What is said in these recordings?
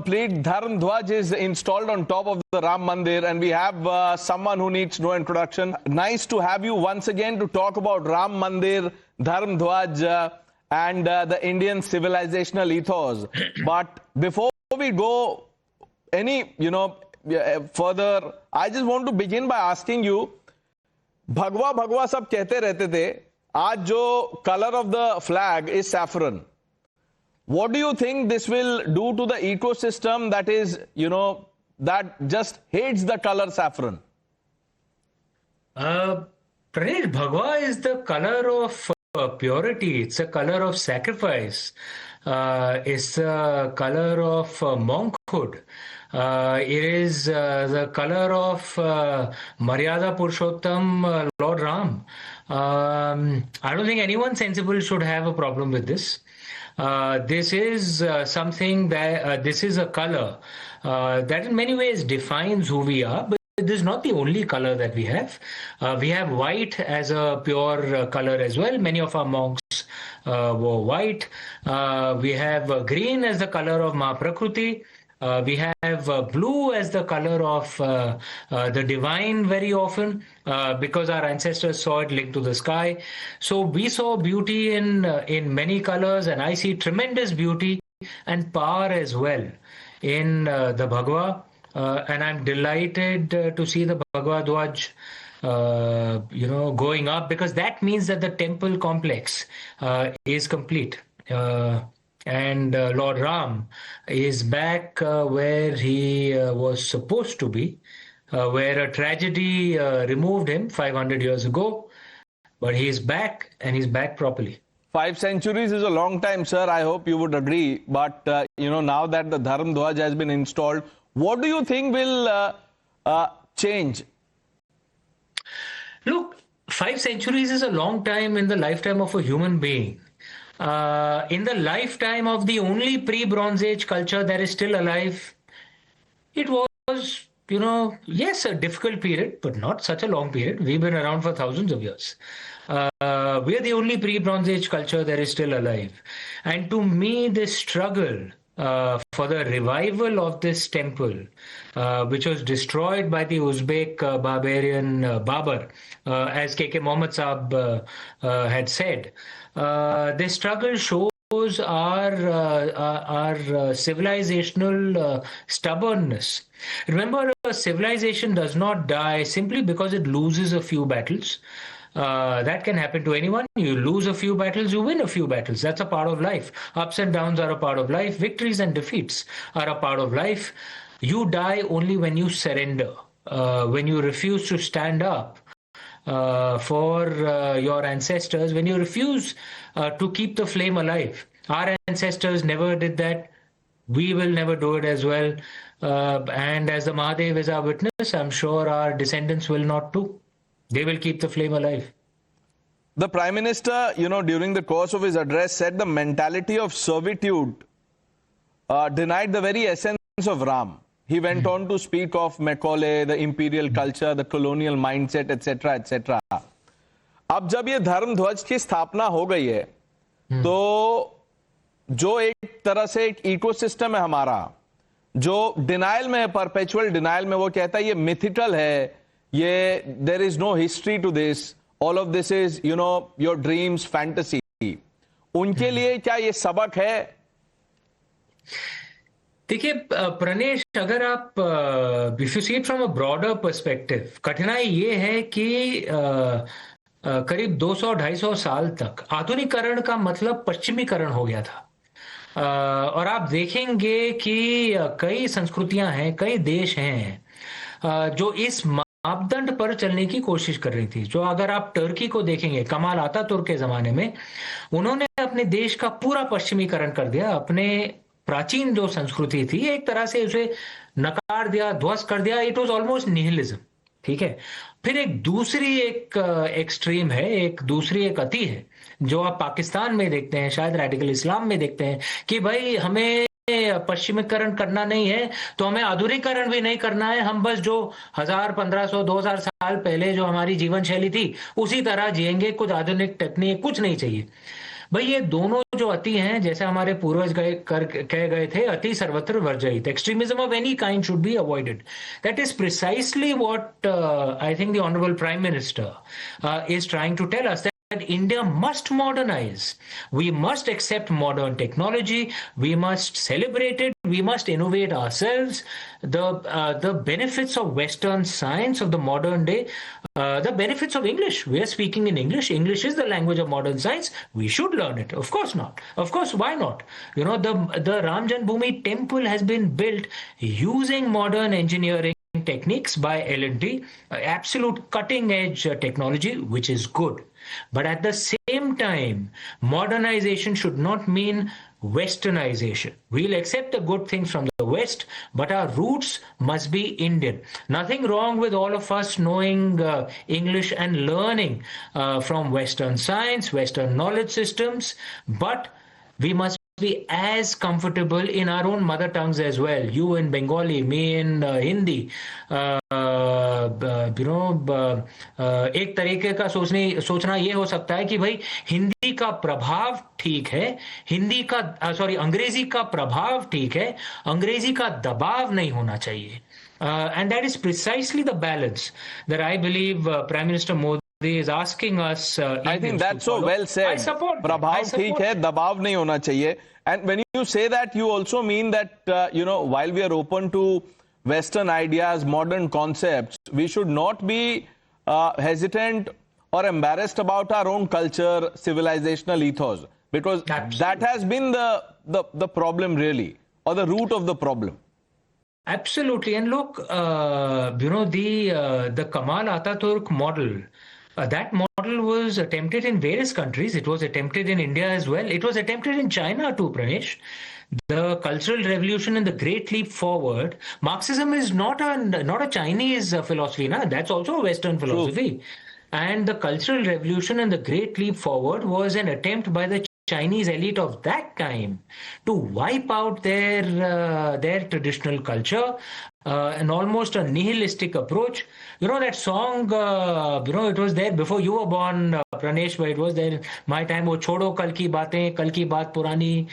complete. Dharm Dhwaj is installed on top of the Ram Mandir, and we have someone who needs no introduction. Nice to have you once again to talk about Ram Mandir, Dharm Dhwaj, and the Indian civilizational ethos. But before we go any, further, I just want to begin by asking you, Bhagwa Bhagwa सब कहते रहते थे, आज जो color of the flag is saffron. What do you think this will do to the ecosystem that is, that just hates the color saffron? Pranesh, Bhagwa is the color of purity. It's a color of sacrifice. It's the color of monkhood. It is the color of Maryada Purushottam, Lord Ram. I don't think anyone sensible should have a problem with this. This is something that this is a color that in many ways defines who we are, but this is not the only color that we have. We have white as a pure color as well. Many of our monks wore white. We have green as the color of Ma Prakruti. We have blue as the color of the divine very often because our ancestors saw it linked to the sky. So we saw beauty in many colors, and I see tremendous beauty and power as well in the Bhagwa. And I'm delighted to see the Bhagwa Dhwaj going up, because that means that the temple complex is complete. And Lord Ram is back where he was supposed to be, where a tragedy removed him 500 years ago. But he is back, and he's back properly. 5 centuries is a long time, sir. I hope you would agree. But, now that the Dharm Dhwaj has been installed, what do you think will change? Look, 5 centuries is a long time in the lifetime of a human being. In the lifetime of the only pre-Bronze Age culture that is still alive, it was, yes, a difficult period, but not such a long period. We've been around for thousands of years. We are the only pre-Bronze Age culture that is still alive. And to me, this struggle for the revival of this temple, which was destroyed by the Uzbek barbarian Babar, as K.K. Mohammed Saab had said, this struggle shows our civilizational stubbornness. Remember, a civilization does not die simply because it loses a few battles. That can happen to anyone. You lose a few battles, you win a few battles. That's a part of life. Ups and downs are a part of life. Victories and defeats are a part of life. You die only when you surrender, when you refuse to stand up for your ancestors, when you refuse to keep the flame alive. Our ancestors never did that. We will never do it as well. And as the Mahadev is our witness, I'm sure our descendants will not too. They will keep the flame alive. The Prime Minister, during the course of his address, said the mentality of servitude denied the very essence of Ram. He went on to speak of Macaulay, the imperial culture, the colonial mindset, etc., etc. अब जब ये धर्म ध्वज की स्थापना हो गई है, तो जो एक तरह से एक इकोसिस्टम है हमारा, जो डिनाइल में है, परपेचुअल डिनाइल में, वो कहता है ये मिथिकल है, ये there is no history to this, all of this is, your dreams, fantasy. उनके लिए क्या ये सबक है? देखिए प्रणेश, अगर आप if you see it from a broader perspective, कठिनाई ये है कि करीब 200-250 साल तक आधुनिकरण का मतलब पश्चिमीकरण हो गया था। और आप देखेंगे कि कई संस्कृतियां हैं, कई देश हैं जो इस मापदंड पर चलने की कोशिश कर रही थी। जो अगर आप टर्की को देखेंगे, कमाल अतातुर्क के जमाने में उन्होंने अपने देश का पूरा पश्चिमीकरण कर दिया। अपने प्राचीन जो संस्कृति थी एक तरह से उसे नकार दिया, ध्वस्त कर दिया। इट वाज ऑलमोस्ट निहिलिज्म, ठीक है। फिर एक दूसरी एक्सट्रीम है, एक दूसरी अति है जो आप पाकिस्तान में देखते हैं, शायद रेडिकल इस्लाम में देखते हैं कि भाई हमें पश्चिमीकरण करना नहीं है तो हमें आधुनिकीकरण भी नहीं करना है, हम बस जो 1000, 1500, 2000 साल पहले जो हमारी जीवन शैली थी उसी तरह जिएंगे, कुछ आधुनिक टेक्निक कुछ नहीं चाहिए। भाई ये दोनों जो अति हैं, जैसे हमारे पूर्वज कह गए थे, अति सर्वत्र वर्जयित, extremism of any kind should be avoided. That is precisely what I think the honourable prime minister is trying to tell us, that India must modernize. We must accept modern technology. We must celebrate it. We must innovate ourselves. The benefits of Western science of the modern day, the benefits of English. We are speaking in English. English is the language of modern science. We should learn it. Of course not. Of course, why not? You know, the Ram Janmabhoomi temple has been built using modern engineering techniques by L&T, absolute cutting edge technology, which is good. But at the same time, modernization should not mean Westernization. We'll accept the good things from the West, but our roots must be Indian. Nothing wrong with all of us knowing English and learning from Western science, Western knowledge systems, but we must be as comfortable in our own mother tongues as well. You in Bengali, me in Hindi. एक तरीके का सोचना ये हो सकता है कि भाई हिंदी का प्रभाव ठीक है, अंग्रेजी का प्रभाव ठीक है, अंग्रेजी का दबाव नहीं होना चाहिए. And that is precisely the balance that I believe Prime Minister Modi is asking us. I think that's so well said. I support. प्रभाव ठीक है, दबाव नहीं होना चाहिए. And when you say that, you also mean that while we are open to Western ideas, modern concepts, we should not be hesitant or embarrassed about our own culture, civilizational ethos, because Absolutely. that has been the problem really, or the root of the problem. Absolutely. And look, the Kamal Ataturk model, that model was attempted in various countries. It was attempted in India as well. It was attempted in China too, Pranesh. The Cultural Revolution and the Great Leap Forward. Marxism is not a Chinese philosophy, na? That's also a Western philosophy. True. And the Cultural Revolution and the Great Leap Forward was an attempt by the Chinese elite of that time to wipe out their traditional culture, and almost a nihilistic approach. You know that song, it was there before you were born, Pranesh, but it was there my time, wo chodo kal ki baat purani,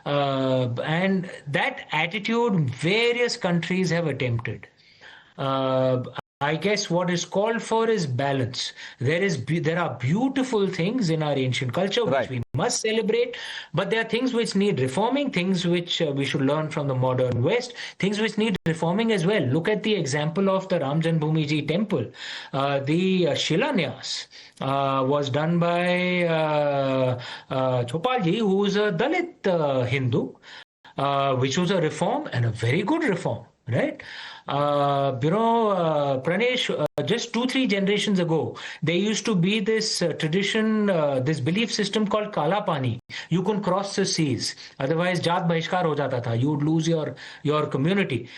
and that attitude various countries have attempted. I guess what is called for is balance. There are beautiful things in our ancient culture which we must celebrate, but there are things which need reforming, things which we should learn from the modern West, things which need reforming as well. Look at the example of the Ram Janmabhoomi Ji temple. The Shilanyas was done by Chopal Ji, who is a Dalit Hindu, which was a reform and a very good reform, right? Pranesh, just 2-3 generations ago, there used to be this tradition, this belief system called Kala Pani. You couldn't cross the seas, otherwise Jaat Bahishkar ho jata tha. You would lose your community,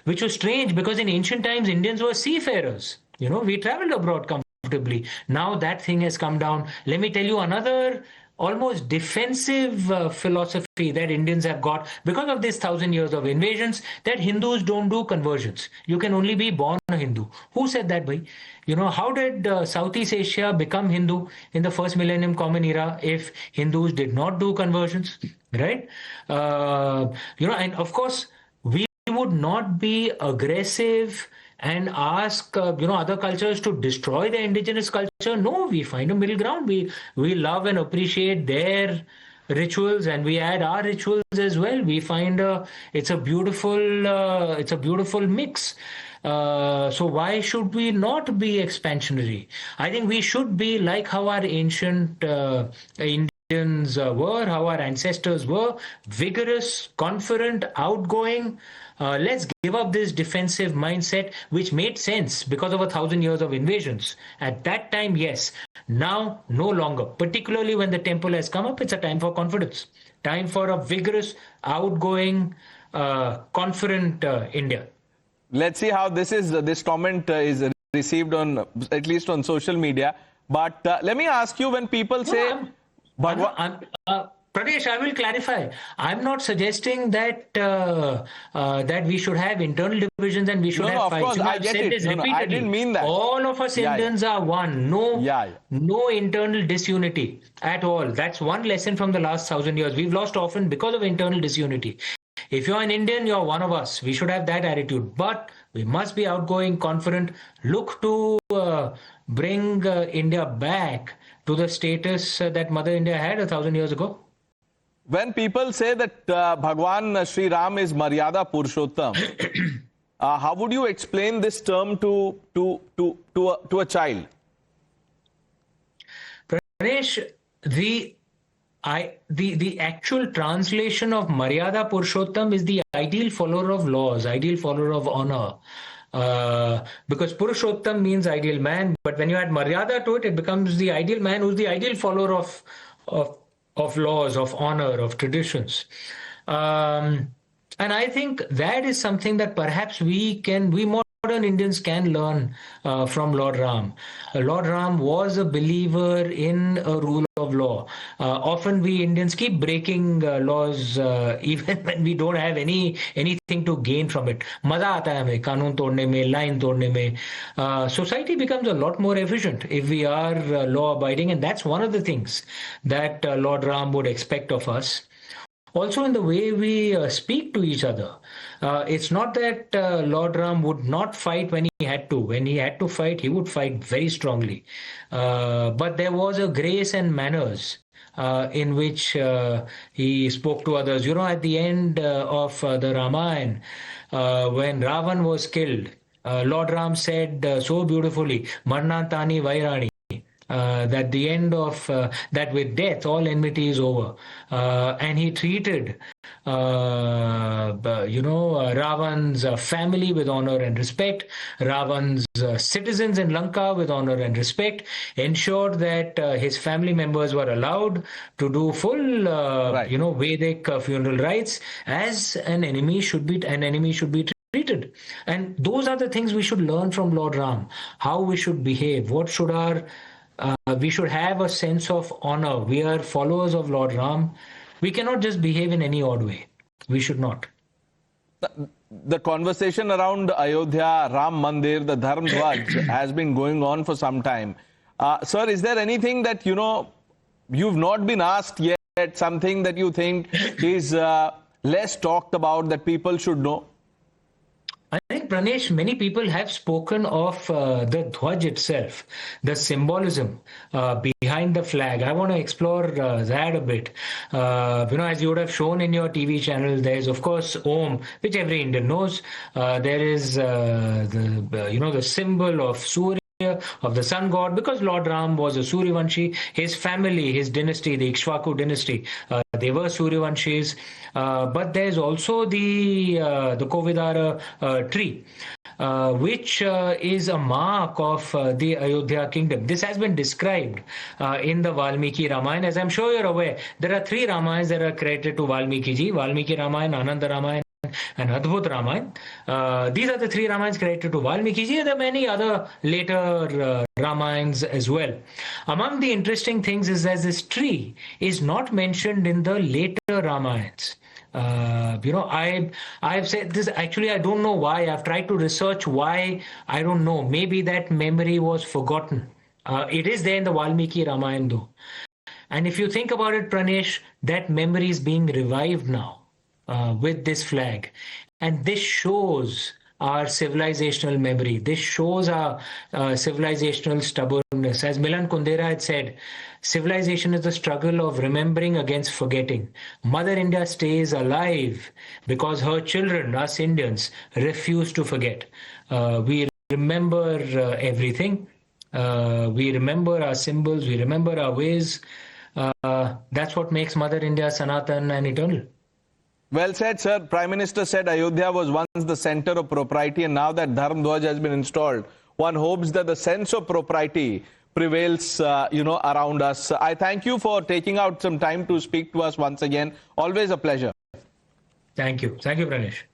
which was strange because in ancient times Indians were seafarers. We traveled abroad comfortably. Now that thing has come down. Let me tell you another almost defensive philosophy that Indians have got because of this 1,000 years of invasions, that Hindus don't do conversions. You can only be born a Hindu. Who said that, bhai? How did Southeast Asia become Hindu in the first millennium common era if Hindus did not do conversions, right? And of course, we would not be aggressive and ask other cultures to destroy the indigenous culture. No, we find a middle ground. We love and appreciate their rituals, and we add our rituals as well. We find it's a beautiful mix. So why should we not be expansionary? I think we should be like how our ancient Indians were, how our ancestors were, vigorous, confident, outgoing. Let's give up this defensive mindset, which made sense because of 1,000 years of invasions. At that time, yes. Now, no longer. Particularly when the temple has come up, it's a time for confidence. Time for a vigorous, outgoing, confident India. Let's see how this comment is received on, at least on social media. But let me ask you, when people say... Bhagwa, Pradesh, I will clarify. I'm not suggesting that that we should have internal divisions and we should No, have of fights. course, You know, I I've get said it. this No, I repeatedly. didn't mean that. All of us Yeah, yeah. Indians are one. No, Yeah, yeah. no internal disunity at all. That's one lesson from the last 1,000 years. We've lost often because of internal disunity. If you're an Indian, you're one of us. We should have that attitude. But we must be outgoing, confident, look to bring India back to the status that Mother India had 1,000 years ago. When people say that Bhagwan Sri Ram is Maryada Purushottam, how would you explain this term to a child? Pranesh, the actual translation of Maryada Purushottam is the ideal follower of laws, ideal follower of honor. Because Purushottam means ideal man, but when you add Maryada to it, it becomes the ideal man who's the ideal follower of laws, of honor, of traditions. And I think that is something that perhaps we modern Indians can learn from Lord Ram. Lord Ram was a believer in a rule of law. Often we Indians keep breaking laws even when we don't have anything to gain from it. Maza aata hai hame kanun todne mein, line todne mein. Society becomes a lot more efficient if we are law abiding, and that's one of the things that Lord Ram would expect of us. Also in the way we speak to each other. It's not that Lord Ram would not fight when he had to. When he had to fight, he would fight very strongly. But there was a grace and manners in which he spoke to others. You know, at the end of the Ramayana, when Ravan was killed, Lord Ram said so beautifully, Marna Tani Vairani. That the end of that with death all enmity is over, and he treated Ravan's family with honor and respect, Ravan's citizens in Lanka with honor and respect, ensured that his family members were allowed to do full Vedic funeral rites as an enemy should be treated. And those are the things we should learn from Lord Ram, how we should behave, what should our we should have a sense of honor. We are followers of Lord Ram. We cannot just behave in any odd way. We should not. The conversation around Ayodhya Ram Mandir, the Dharm Dhwaj, has been going on for some time. Sir, is there anything that, you've not been asked yet, something that you think is less talked about that people should know? I think, Pranesh, many people have spoken of the Dhwaj itself, the symbolism behind the flag. I want to explore that a bit. As you would have shown in your TV channel, there is, of course, Om, which every Indian knows. There is the symbol of Surya, of the sun god, because Lord Ram was a Suryavanshi. His family, his dynasty, the Ikshvaku dynasty, they were Suryavanshis. But there's also the Kovidara tree, which is a mark of the Ayodhya kingdom. This has been described in the Valmiki Ramayana. As I'm sure you're aware, there are 3 Ramayans that are credited to Valmiki ji: Valmiki Ramayana, Ananda Ramayana, and Adbhut Ramayana. These are the 3 Ramayans credited to Valmiki ji. There are many other later Ramayans as well. Among the interesting things is that this tree is not mentioned in the later Ramayans. I've said this, actually I don't know why. I've tried to research why. I don't know. Maybe that memory was forgotten. It is there in the Valmiki Ramayana though. And if you think about it, Pranesh, that memory is being revived now. With this flag, and this shows our civilizational memory. This shows our civilizational stubbornness. As Milan Kundera had said, civilization is the struggle of remembering against forgetting. Mother India stays alive because her children, us Indians, refuse to forget. We remember everything. We remember our symbols. We remember our ways. That's what makes Mother India Sanatan and eternal. Well said, sir. Prime Minister said Ayodhya was once the center of propriety, and now that Dharm Dhwaj has been installed, one hopes that the sense of propriety prevails, around us. I thank you for taking out some time to speak to us once again. Always a pleasure. Thank you. Thank you, Pranesh.